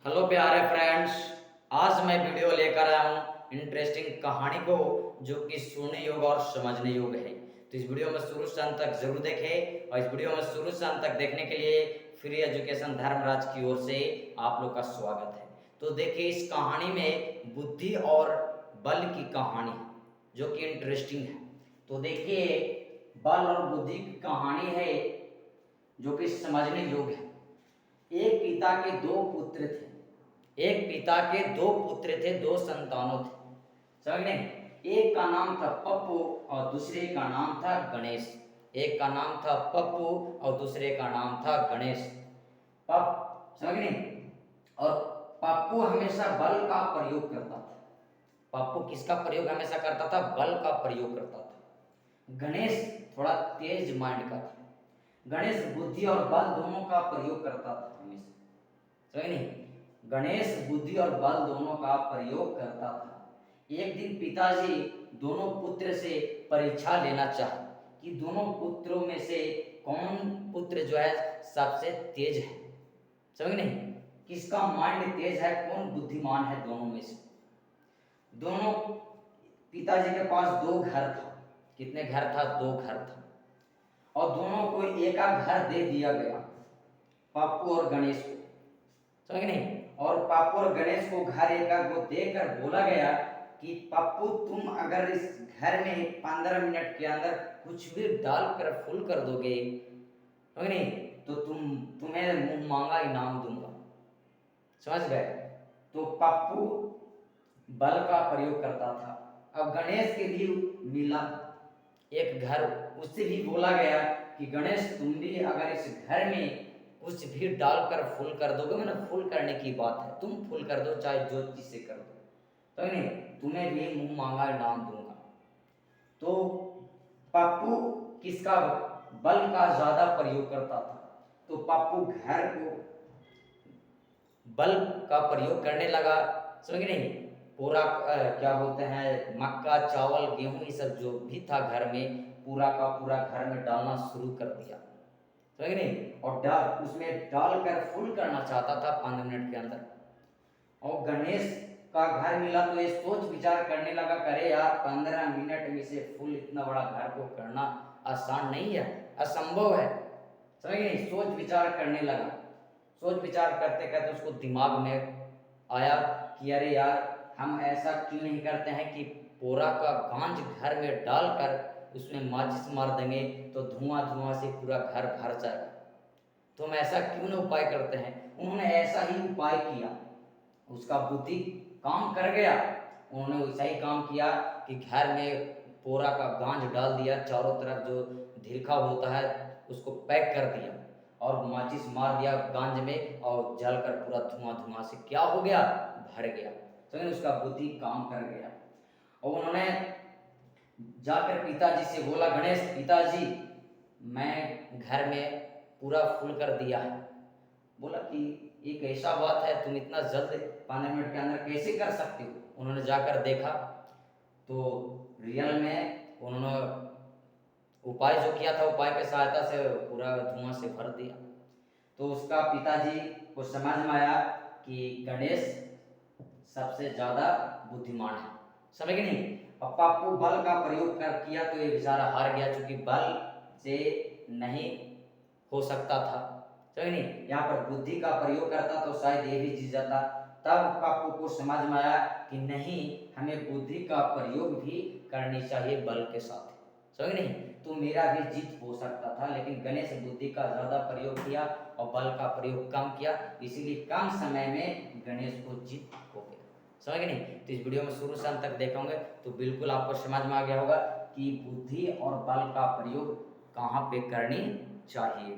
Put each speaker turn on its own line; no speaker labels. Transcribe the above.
Hello प्यारे friends, आज मैं वीडियो लेकर आया हूँ इंटरेस्टिंग कहानी को जो कि सुनने योग्य और समझने योग्य है। तो इस वीडियो में शुरू से अंत तक जरूर देखें और इस वीडियो में शुरू से अंत तक देखने के लिए फ्री एजुकेशन धर्मराज की ओर से आप लोग का स्वागत है। तो देखिए, इस कहानी में बुद्धि और बल की कहानी है जो कि इंटरेस्टिंग है। तो देखिए, बल और बुद्धि की कहानी है जो कि समझने योग्य है। एक पिता के दो पुत्र थे। एक पिता के दो पुत्र थे, दो संतानों थे। समझ गए? एक का नाम था पप्पू और दूसरे का नाम था गणेश। एक का नाम था पप्पू और दूसरे का नाम था गणेश। समझ गए? और पप्पू हमेशा बल का प्रयोग करता था। पप्पू किसका प्रयोग हमेशा करता था? बल का प्रयोग करता था। गणेश थोड़ा तेज माइंड का था। गणेश बुद्धि और बल दोनों का प्रयोग करता था हमेशा। समझ नहीं? गणेश बुद्धि और बल दोनों का प्रयोग करता था। एक दिन पिताजी दोनों पुत्र से परीक्षा लेना चाहे कि दोनों पुत्रों में से कौन पुत्र जो है सबसे तेज है। समझ नहीं? किसका माइंड तेज है, कौन बुद्धिमान है दोनों में से। दोनों पिताजी के पास दो घर था। कितने घर था? दो घर था। और दोनों को एक घर दे दिया गया, पप्पू और गणेश को। समझ नहीं? और पप्पू और गणेश को घर एक को देकर बोला गया कि पप्पू, तुम अगर इस घर में 15 मिनट के अंदर कुछ भी डालकर फुल कर दोगे, समझ नहीं, तो तुम्हें मुंह मांगा इनाम दूंगा। समझ गए? तो पप्पू बल का प्रयोग करता था। अब गणेश के लिए मिला एक घर, उससे भी बोला गया कि गणेश, तुम भी अगर इस घर में कुछ भी डालकर फुल कर दोगे, मतलब फुल करने की बात है, तुम फुल कर दो चाहे जो चीज से कर दो, तो नहीं, तुम्हें भी मुंह मांगा इनाम दूंगा। तो पप्पू किसका? बल का ज्यादा प्रयोग करता था। तो पप्पू घर को बल का प्रयोग करने लगा। समझ नहीं? पूरा क्या बोलते हैं, मक्का, चावल, गेहूं, ये सब जो भी था घर में, पूरा का पूरा घर में डालना शुरू कर दिया। समझ नहीं? और उसमें डालकर फुल करना चाहता था 5 मिनट के अंदर। और गणेश का घर मिला तो ये सोच विचार करने लगा, करे यार 15 मिनट में से फुल इतना बड़ा घर को करना आसान नहीं है, असंभव है। समझ नहीं? सोच विचार करने लगा। सोच विचार करते करते उसको दिमाग में आया कि अरे यार, हम ऐसा क्यों नहीं करते हैं कि पोरा का गांज घर में डालकर उसमें माचिस मार देंगे तो धुआं धुआं से पूरा घर भर जाएगा। तो हम ऐसा क्यों ना उपाय करते हैं। उन्होंने ऐसा ही उपाय किया, उसका बुद्धि काम कर गया। उन्होंने वैसा ही काम किया कि घर में पोरा का गांज डाल दिया, चारों तरफ जो धिरखा होता है उसको पैक कर दिया और माचिस मार दिया गांज में, और जलकर पूरा धुआं धुआं से क्या हो गया? भर गया। तो उसका बुद्धि काम कर गया। और उन्होंने जाकर पिताजी से बोला, गणेश, पिताजी, मैं घर में पूरा फुल कर दिया है। बोला कि एक ऐसा बात है, तुम इतना जल्द 5 मिनट के अंदर कैसे कर सकते हो? उन्होंने जाकर देखा तो रियल में उन्होंने उपाय जो किया था, उपाय की सहायता से पूरा धुआं से भर दिया। तो उसका पिताजी को समझ में आया कि गणेश सबसे ज्यादा बुद्धिमान है। समझ गए नहीं? अब पप्पू बल का प्रयोग कर किया तो ये बेचारा हार गया, क्योंकि बल से नहीं हो सकता था। समझ नहीं? यहाँ पर बुद्धि का प्रयोग करता तो शायद ये भी जीत जाता। तब पप्पू को समझ में आया कि नहीं, हमें बुद्धि का प्रयोग भी करनी चाहिए बल के साथ। समझ नहीं? तो मेरा भी जीत हो सकता था, लेकिन गणेश बुद्धि का ज्यादा प्रयोग किया और बल का प्रयोग कम किया, इसीलिए कम समय में गणेश को जीत हो गया। समझ नहीं? तो इस वीडियो में शुरू से अंत तक देखोगे तो बिल्कुल आपको समझ में आ गया होगा कि बुद्धि और बल का प्रयोग कहाँ पे करनी चाहिए।